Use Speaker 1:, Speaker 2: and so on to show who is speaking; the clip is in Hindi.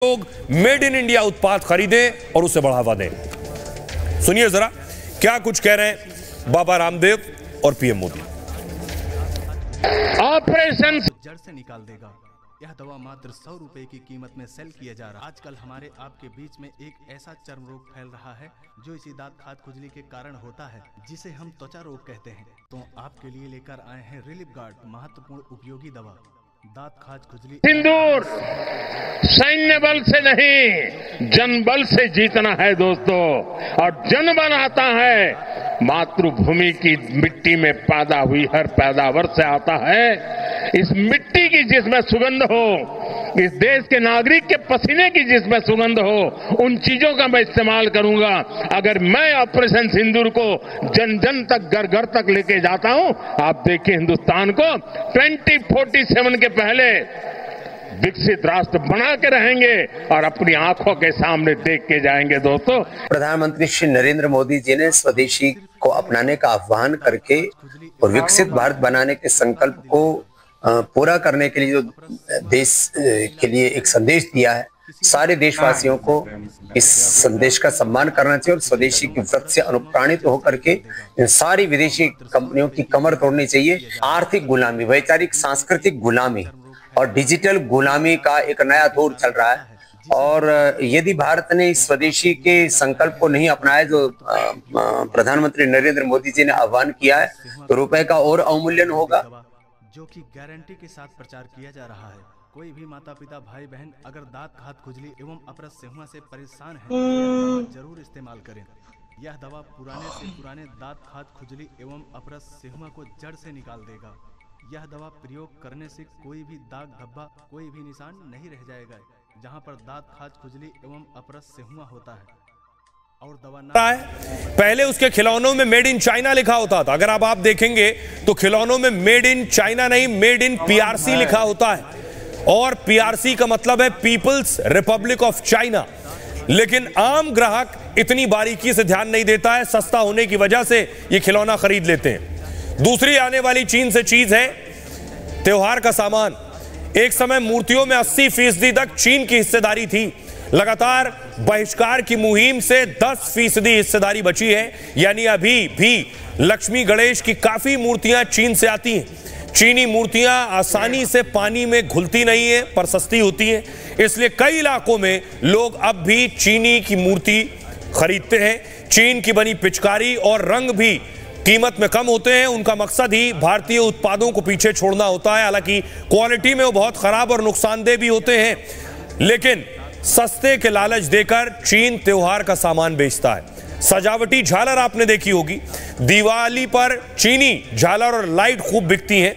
Speaker 1: लोग मेड इन इंडिया उत्पाद खरीदें और उसे बढ़ावा दें। सुनिए जरा क्या कुछ कह रहे हैं बाबा रामदेव और पीएम मोदी।
Speaker 2: ऑपरेशन जड़ से निकाल देगा। यह दवा मात्र 100 रुपए की कीमत में सेल किया जा रहा है। आजकल हमारे आपके बीच में एक ऐसा चर्म रोग फैल रहा है जो इसी दांत खाज खुजली के कारण होता है, जिसे हम त्वचा रोग कहते हैं। तो आपके लिए लेकर आए हैं रिलीफ गार्ड महत्वपूर्ण उपयोगी दवा। दांत खाज खुजली
Speaker 3: सिंदूर सैन्य बल से नहीं जन बल से जीतना है दोस्तों, और जन बल आता है मातृभूमि की मिट्टी में पैदा हुई हर पैदावार से आता है। इस मिट्टी की जिसमें सुगंध हो, इस देश के नागरिक के पसीने की जिसमें सुगंध हो, उन चीजों का मैं इस्तेमाल करूंगा। अगर मैं ऑपरेशन सिंदूर को जन जन तक घर घर तक लेके जाता हूं, आप देखिए हिंदुस्तान को 2047 के पहले विकसित राष्ट्र बना के रहेंगे और अपनी आंखों के सामने देख के जाएंगे। दोस्तों,
Speaker 4: प्रधानमंत्री श्री नरेंद्र मोदी जी ने स्वदेशी को अपनाने का आह्वान करके और विकसित भारत बनाने के संकल्प को पूरा करने के लिए जो देश के लिए एक संदेश दिया है, सारे देशवासियों को इस संदेश का सम्मान करना चाहिए और स्वदेशी की व्रत से अनुप्राणित होकर के इन सारी विदेशी कंपनियों की कमर तोड़नी चाहिए। आर्थिक गुलामी, वैचारिक सांस्कृतिक गुलामी और डिजिटल गुलामी का एक नया दौर चल रहा है, और यदि भारत ने इस स्वदेशी के संकल्प को नहीं अपनाया जो प्रधानमंत्री नरेंद्र मोदी जी ने आह्वान किया है, तो रुपए का और अवमूल्यन होगा,
Speaker 2: जो कि गारंटी के साथ प्रचार किया जा रहा है। कोई भी माता पिता भाई बहन अगर दांत खाज खुजली एवं अपरस सेहुआ से परेशान है तो जरूर इस्तेमाल करें। यह दवा पुराने से पुराने दांत खाज खुजली एवं अपरस सेहुआ को जड़ से निकाल देगा। यह दवा प्रयोग करने से कोई भी दाग धब्बा, कोई भी निशान नहीं रह जाएगा जहां पर दांत खाज खुजली एवं अपरस सेहुआ होता है। और दवा ना
Speaker 1: पहले उसके खिलौनों में मेड इन चाइना लिखा होता था। अगर अब आप देखेंगे तो खिलौनों में मेड इन चाइना नहीं, मेड इन पीआरसी लिखा होता है, और पीआरसी का मतलब है पीपल्स रिपब्लिक ऑफ चाइना। लेकिन आम ग्राहक इतनी बारीकी से ध्यान नहीं देता है, सस्ता होने की वजह से ये खिलौना खरीद लेते हैं। दूसरी आने वाली चीन से चीज है त्योहार का सामान। एक समय मूर्तियों में 80% तक चीन की हिस्सेदारी थी। लगातार बहिष्कार की मुहिम से 10% हिस्सेदारी बची है, यानी अभी भी लक्ष्मी गणेश की काफी मूर्तियां चीन से आती हैं। चीनी मूर्तियां आसानी से पानी में घुलती नहीं है पर सस्ती होती हैं, इसलिए कई इलाकों में लोग अब भी चीनी की मूर्ति खरीदते हैं। चीन की बनी पिचकारी और रंग भी कीमत में कम होते हैं। उनका मकसद ही भारतीय उत्पादों को पीछे छोड़ना होता है। हालांकि क्वालिटी में वो बहुत खराब और नुकसानदेह भी होते हैं, लेकिन सस्ते के लालच देकर चीन त्योहार का सामान बेचता है। सजावटी झालर आपने देखी होगी, दिवाली पर चीनी झालर और लाइट खूब बिकती हैं।